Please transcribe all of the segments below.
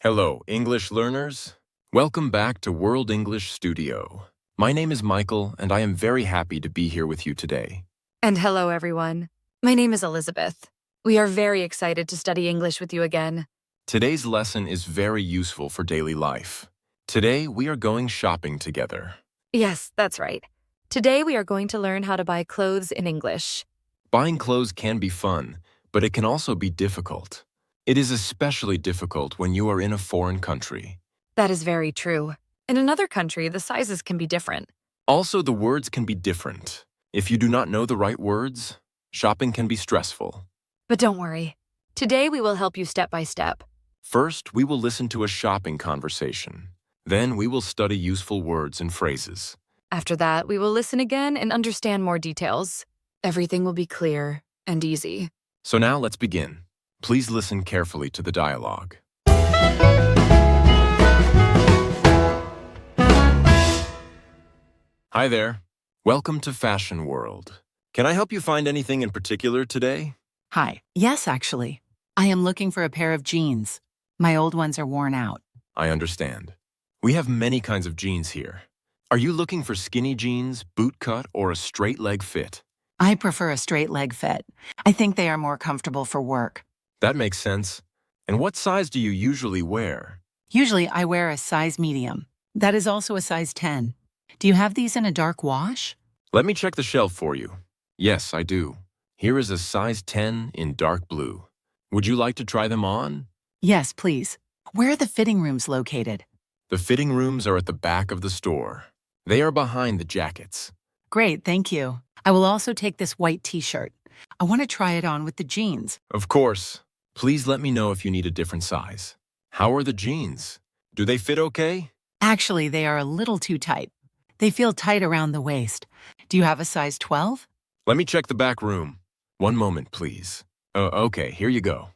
Hello, English learners. Welcome back to World English Studio. My name is Michael, and I am very happy to be here with you today. And hello, everyone. My name is Elizabeth. We are very excited to study English with you again. Today's lesson is very useful for daily life. Today, we are going shopping together. Yes, that's right. Today we are going to learn how to buy clothes in English. Buying clothes can be fun, but it can also be difficult. It is especially difficult when you are in a foreign country. That is very true. In another country, the sizes can be different. Also, the words can be different. If you do not know the right words, shopping can be stressful. But don't worry. Today we will help you step by step. First, we will listen to a shopping conversation. Then we will study useful words and phrases. After that, we will listen again and understand more details. Everything will be clear and easy. So now let's begin. Please listen carefully to the dialogue. Hi there. Welcome to Fashion World. Can I help you find anything in particular today? Hi. Yes, actually. I am looking for a pair of jeans. My old ones are worn out. I understand. We have many kinds of jeans here. Are you looking for skinny jeans, boot cut, or a straight leg fit? I prefer a straight leg fit. I think they are more comfortable for work. That makes sense. And what size do you usually wear? Usually I wear a size medium. That is also a size 10. Do you have these in a dark wash? Let me check the shelf for you. Yes, I do. Here is a size 10 in dark blue. Would you like to try them on? Yes, please. Where are the fitting rooms located? The fitting rooms are at the back of the store. They are behind the jackets. Great, thank you. I will also take this white t-shirt. I want to try it on with the jeans. Of course. Please let me know if you need a different size. How are the jeans? Do they fit okay? Actually, they are a little too tight. They feel tight around the waist. Do you have a size 12? Let me check the back room. One moment, please. Okay, here you go.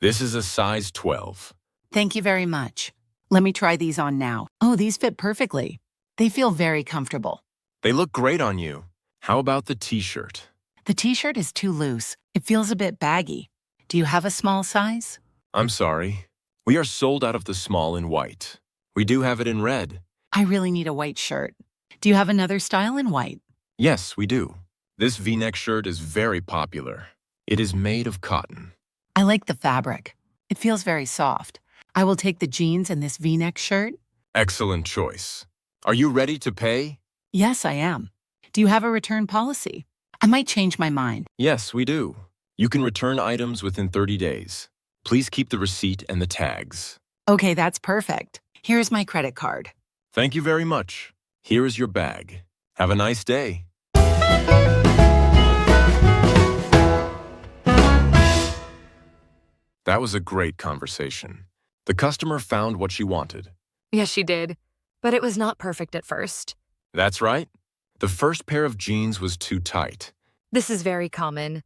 This is a size 12. Thank you very much. Let me try these on now. Oh, these fit perfectly. They feel very comfortable. They look great on you. How about the t-shirt? The t-shirt is too loose. It feels a bit baggy. Do you have a small size? I'm sorry. We are sold out of the small in white. We do have it in red. I really need a white shirt. Do you have another style in white? Yes, we do. This V-neck shirt is very popular. It is made of cotton. I like the fabric. It feels very soft. I will take the jeans and this V-neck shirt. Excellent choice. Are you ready to pay? Yes, I am. Do you have a return policy? I might change my mind. Yes, we do. You can return items within 30 days. Please keep the receipt and the tags. Okay, that's perfect. Here's my credit card. Thank you very much. Here is your bag. Have a nice day. That was a great conversation. The customer found what she wanted. Yes, she did. But it was not perfect at first. That's right. The first pair of jeans was too tight. This is very common.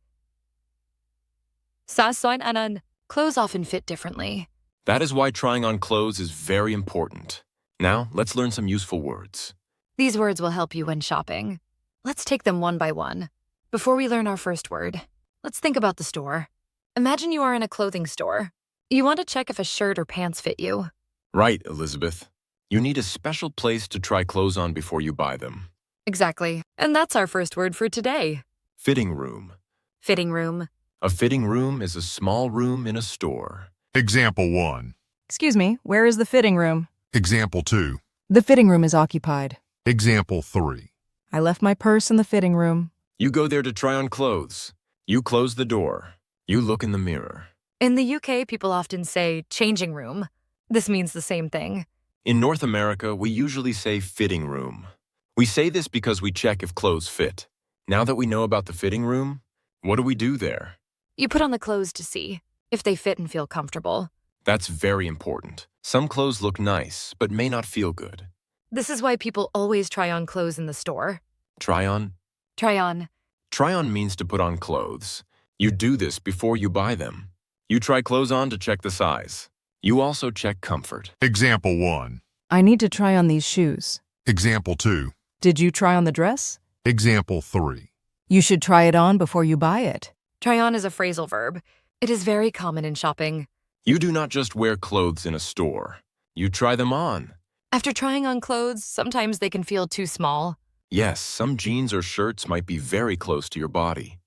Clothes often fit differently. That is why trying on clothes is very important. Now, let's learn some useful words. These words will help you when shopping. Let's take them one by one. Before we learn our first word, let's think about the store. Imagine you are in a clothing store. You want to check if a shirt or pants fit you. Right, Elizabeth. You need a special place to try clothes on before you buy them. Exactly. And that's our first word for today. Fitting room. Fitting room. A fitting room is a small room in a store. Example 1. Excuse me, where is the fitting room? Example 2. The fitting room is occupied. Example 3. I left my purse in the fitting room. You go there to try on clothes. You close the door. You look in the mirror. In the UK, people often say changing room. This means the same thing. In North America, we usually say fitting room. We say this because we check if clothes fit. Now that we know about the fitting room, what do we do there? You put on the clothes to see if they fit and feel comfortable. That's very important. Some clothes look nice, but may not feel good. This is why people always try on clothes in the store. Try on. Try on. Try on means to put on clothes. You do this before you buy them. You try clothes on to check the size. You also check comfort. Example 1. I need to try on these shoes. Example 2. Did you try on the dress? Example 3. You should try it on before you buy it. Try on is a phrasal verb. It is very common in shopping. You do not just wear clothes in a store. You try them on. After trying on clothes, sometimes they can feel too small. Yes, some jeans or shirts might be very close to your body.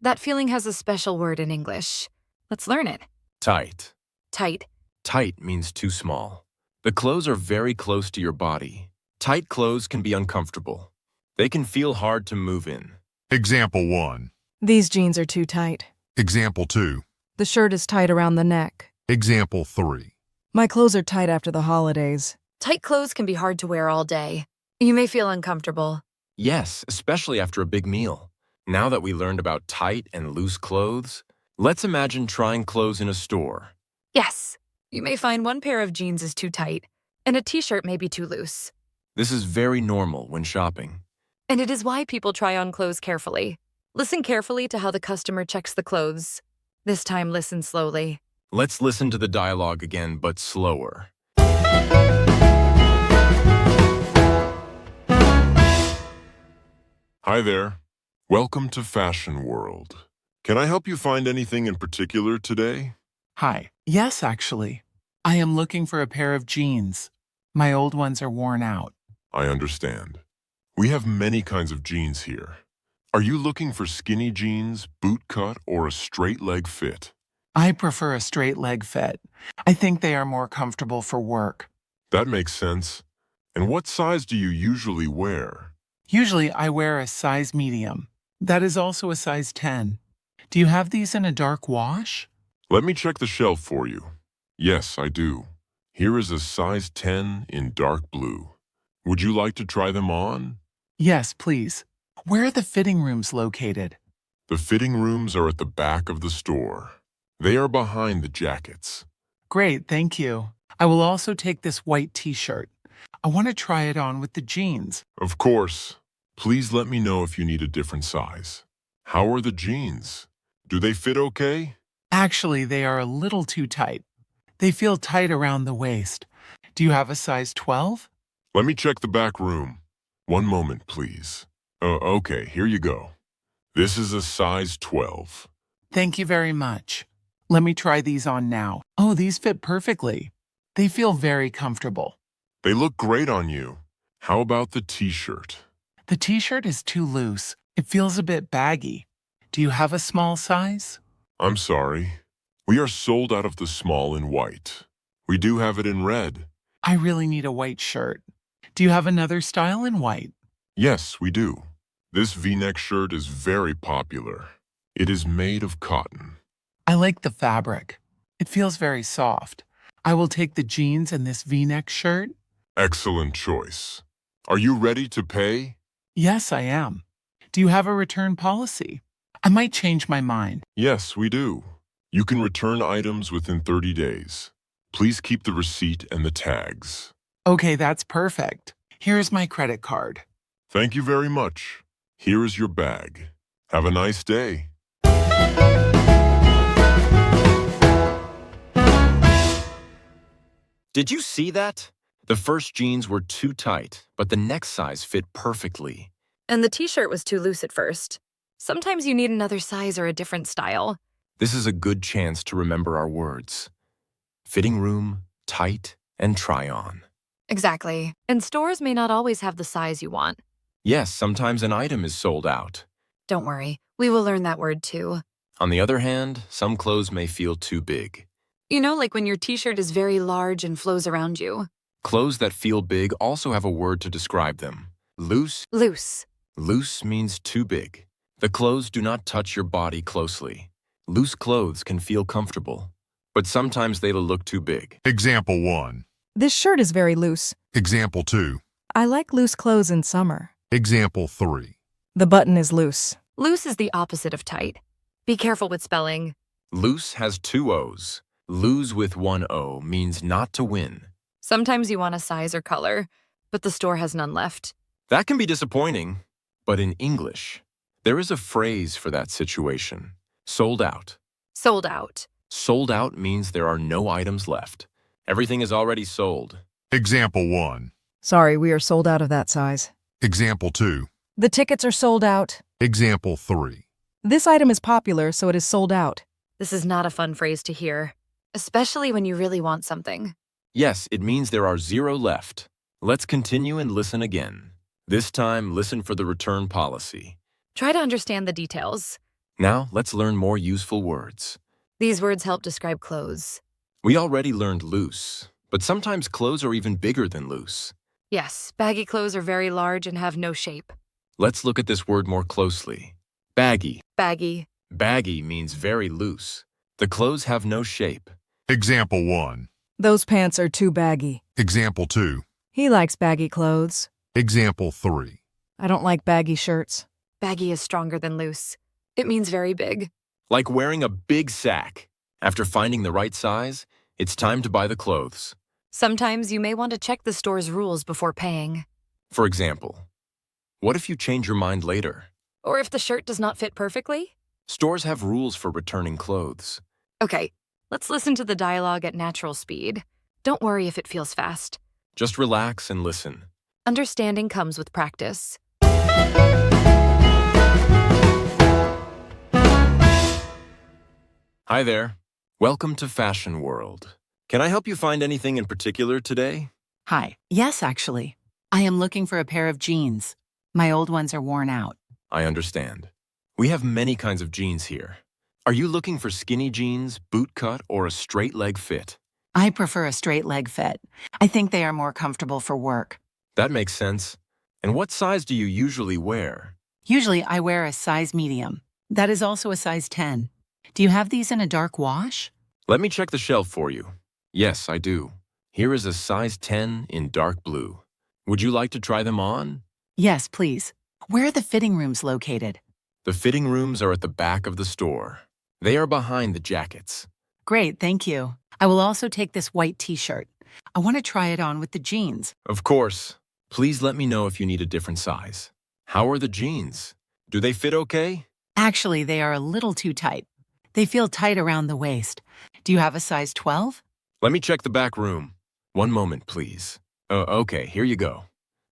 That feeling has a special word in English. Let's learn it. Tight. Tight. Tight means too small. The clothes are very close to your body. Tight clothes can be uncomfortable. They can feel hard to move in. Example 1. These jeans are too tight. Example 2. The shirt is tight around the neck. Example 3. My clothes are tight after the holidays. Tight clothes can be hard to wear all day. You may feel uncomfortable. Yes, especially after a big meal. Now that we learned about tight and loose clothes, let's imagine trying clothes in a store. Yes, you may find one pair of jeans is too tight, and a t-shirt may be too loose. This is very normal when shopping. And it is why people try on clothes carefully. Listen carefully to how the customer checks the clothes. This time, listen slowly. Let's listen to the dialogue again, but slower. Hi there. Welcome to Fashion World. Can I help you find anything in particular today? Hi. Yes, actually. I am looking for a pair of jeans. My old ones are worn out. I understand. We have many kinds of jeans here. Are you looking for skinny jeans, boot cut, or a straight leg fit? I prefer a straight leg fit. I think they are more comfortable for work. That makes sense. And what size do you usually wear? Usually I wear a size medium. That is also a size 10. Do you have these in a dark wash? Let me check the shelf for you. Yes, I do. Here is a size 10 in dark blue. Would you like to try them on? Yes, please. Where are the fitting rooms located? The fitting rooms are at the back of the store. They are behind the jackets. Great, thank you. I will also take this white t-shirt. I want to try it on with the jeans. Of course. Please let me know if you need a different size. How are the jeans? Do they fit okay? Actually, they are a little too tight. They feel tight around the waist. Do you have a size 12? Let me check the back room. One moment, please. Okay, here you go. This is a size 12. Thank you very much. Let me try these on now. Oh, these fit perfectly. They feel very comfortable. They look great on you. How about the t-shirt? The t-shirt is too loose. It feels a bit baggy. Do you have a small size? I'm sorry. We are sold out of the small in white. We do have it in red. I really need a white shirt. Do you have another style in white? Yes, we do. This V-neck shirt is very popular. It is made of cotton. I like the fabric. It feels very soft. I will take the jeans and this V-neck shirt. Excellent choice. Are you ready to pay? Yes, I am. Do you have a return policy? I might change my mind. Yes, we do. You can return items within 30 days. Please keep the receipt and the tags. Okay, that's perfect. Here is my credit card. Thank you very much. Here is your bag. Have a nice day. Did you see that? The first jeans were too tight, but the next size fit perfectly. And the t-shirt was too loose at first. Sometimes you need another size or a different style. This is a good chance to remember our words. Fitting room, tight, and try on. Exactly. And stores may not always have the size you want. Yes, sometimes an item is sold out. Don't worry, we will learn that word too. On the other hand, some clothes may feel too big. You know, like when your t-shirt is very large and flows around you. Clothes that feel big also have a word to describe them. Loose. Loose. Loose means too big. The clothes do not touch your body closely. Loose clothes can feel comfortable, but sometimes they'll look too big. Example 1. This shirt is very loose. Example 2. I like loose clothes in summer. Example 3. The button is loose. Loose is the opposite of tight. Be careful with spelling. Loose has two O's. Lose with one O means not to win. Sometimes you want a size or color, but the store has none left. That can be disappointing, but in English, there is a phrase for that situation. Sold out. Sold out. Sold out means there are no items left. Everything is already sold. Example 1. Sorry, we are sold out of that size. Example 2. The tickets are sold out. Example 3. This item is popular, so it is sold out. This is not a fun phrase to hear, especially when you really want something. Yes, it means there are 0 left. Let's continue and listen again. This time, listen for the return policy. Try to understand the details. Now, let's learn more useful words. These words help describe clothes. We already learned loose, but sometimes clothes are even bigger than loose. Yes, baggy clothes are very large and have no shape. Let's look at this word more closely. Baggy. Baggy. Baggy means very loose. The clothes have no shape. Example 1. Those pants are too baggy. Example 2. He likes baggy clothes. Example 3. I don't like baggy shirts. Baggy is stronger than loose. It means very big. Like wearing a big sack. After finding the right size, it's time to buy the clothes. Sometimes you may want to check the store's rules before paying. For example, what if you change your mind later? Or if the shirt does not fit perfectly? Stores have rules for returning clothes. Okay, let's listen to the dialogue at natural speed. Don't worry if it feels fast. Just relax and listen. Understanding comes with practice. Hi there. Welcome to Fashion World. Can I help you find anything in particular today? Hi. Yes, actually. I am looking for a pair of jeans. My old ones are worn out. I understand. We have many kinds of jeans here. Are you looking for skinny jeans, boot cut, or a straight leg fit? I prefer a straight leg fit. I think they are more comfortable for work. That makes sense. And what size do you usually wear? Usually I wear a size medium. That is also a size 10. Do you have these in a dark wash? Let me check the shelf for you. Yes, I do. Here is a size 10 in dark blue. Would you like to try them on? Yes, please. Where are the fitting rooms located? The fitting rooms are at the back of the store. They are behind the jackets. Great, thank you. I will also take this white t-shirt. I want to try it on with the jeans. Of course. Please let me know if you need a different size. How are the jeans? Do they fit okay? Actually, they are a little too tight. They feel tight around the waist. Do you have a size 12? Let me check the back room. One moment, please. Okay, here you go.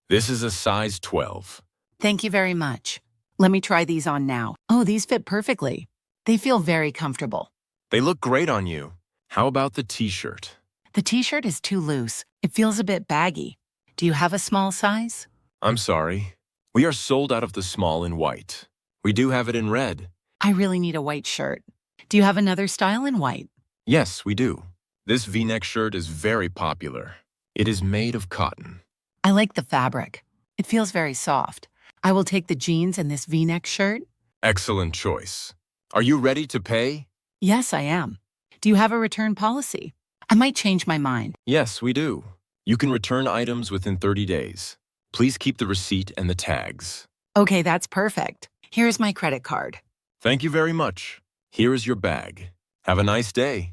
This is a size 12. Thank you very much. Let me try these on now. Oh, these fit perfectly. They feel very comfortable. They look great on you. How about the t-shirt? The t-shirt is too loose. It feels a bit baggy. Do you have a small size? I'm sorry. We are sold out of the small in white. We do have it in red. I really need a white shirt. Do you have another style in white? Yes, we do. This V-neck shirt is very popular. It is made of cotton. I like the fabric. It feels very soft. I will take the jeans and this V-neck shirt. Excellent choice. Are you ready to pay? Yes, I am. Do you have a return policy? I might change my mind. Yes, we do. You can return items within 30 days. Please keep the receipt and the tags. Okay, that's perfect. Here's my credit card. Thank you very much. Here is your bag. Have a nice day.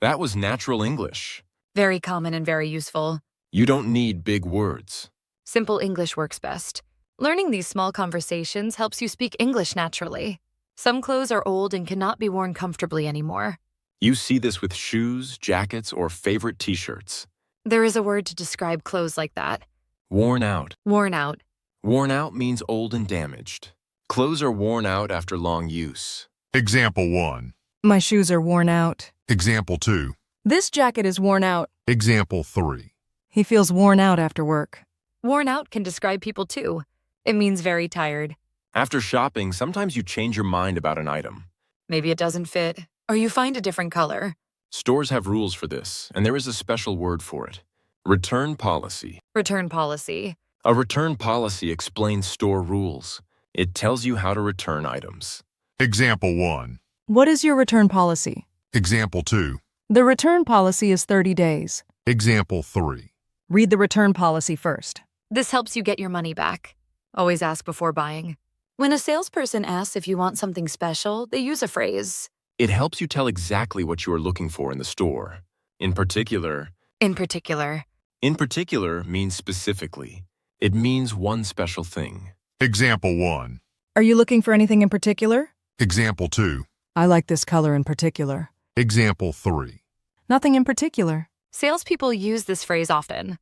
That was natural English. Very common and very useful. You don't need big words. Simple English works best. Learning these small conversations helps you speak English naturally. Some clothes are old and cannot be worn comfortably anymore. You see this with shoes, jackets, or favorite t-shirts. There is a word to describe clothes like that. Worn out. Worn out. Worn out means old and damaged. Clothes are worn out after long use. Example 1. My shoes are worn out. Example 2. This jacket is worn out. Example 3. He feels worn out after work. Worn out can describe people too. It means very tired. After shopping, sometimes you change your mind about an item. Maybe it doesn't fit, or you find a different color. Stores have rules for this, and there is a special word for it. Return policy. Return policy. A return policy explains store rules. It tells you how to return items. Example 1. What is your return policy? Example 2. The return policy is 30 days. Example 3. Read the return policy first. This helps you get your money back. Always ask before buying. When a salesperson asks if you want something special, they use a phrase. It helps you tell exactly what you are looking for in the store. In particular means specifically. It means one special thing. Example 1. Are you looking for anything in particular? Example 2. I like this color in particular. Example 3. Nothing in particular. Salespeople use this phrase often.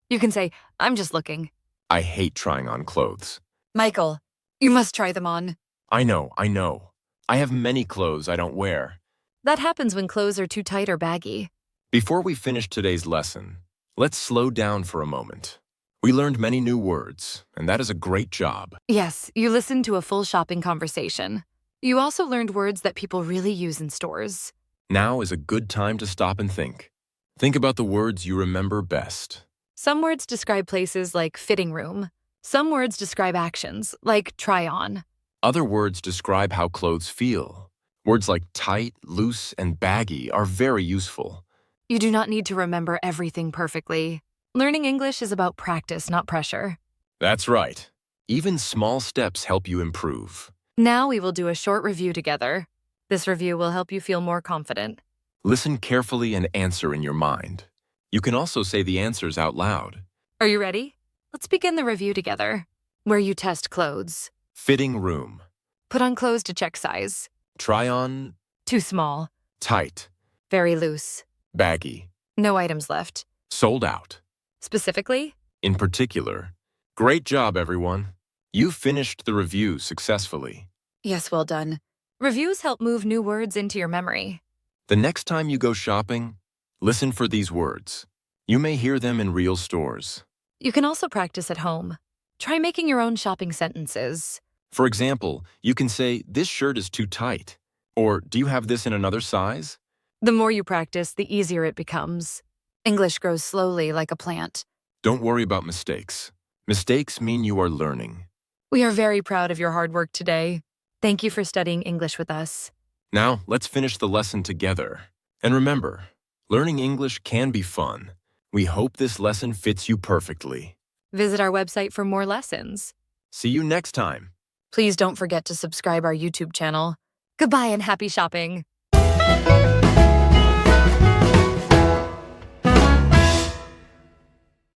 You can say, I'm just looking. I hate trying on clothes. Michael, you must try them on. I know, I know. I have many clothes I don't wear. That happens when clothes are too tight or baggy. Before we finish today's lesson, let's slow down for a moment. We learned many new words, and that is a great job. Yes, you listened to a full shopping conversation. You also learned words that people really use in stores. Now is a good time to stop and think. Think about the words you remember best. Some words describe places like fitting room. Some words describe actions, like try on. Other words describe how clothes feel. Words like tight, loose, and baggy are very useful. You do not need to remember everything perfectly. Learning English is about practice, not pressure. That's right. Even small steps help you improve. Now we will do a short review together. This review will help you feel more confident. Listen carefully and answer in your mind. You can also say the answers out loud. Are you ready? Let's begin the review together. Where you test clothes. Fitting room. Put on clothes to check size. Try on. Too small. Tight. Very loose. Baggy. No items left. Sold out. Specifically? In particular. Great job, everyone. You finished the review successfully. Yes, well done. Reviews help move new words into your memory. The next time you go shopping, listen for these words. You may hear them in real stores. You can also practice at home. Try making your own shopping sentences. For example, you can say, "This shirt is too tight." Or, "Do you have this in another size?" The more you practice, the easier it becomes. English grows slowly like a plant. Don't worry about mistakes. Mistakes mean you are learning. We are very proud of your hard work today. Thank you for studying English with us. Now, let's finish the lesson together. And remember, learning English can be fun. We hope this lesson fits you perfectly. Visit our website for more lessons. See you next time. Please don't forget to subscribe our YouTube channel. Goodbye and happy shopping.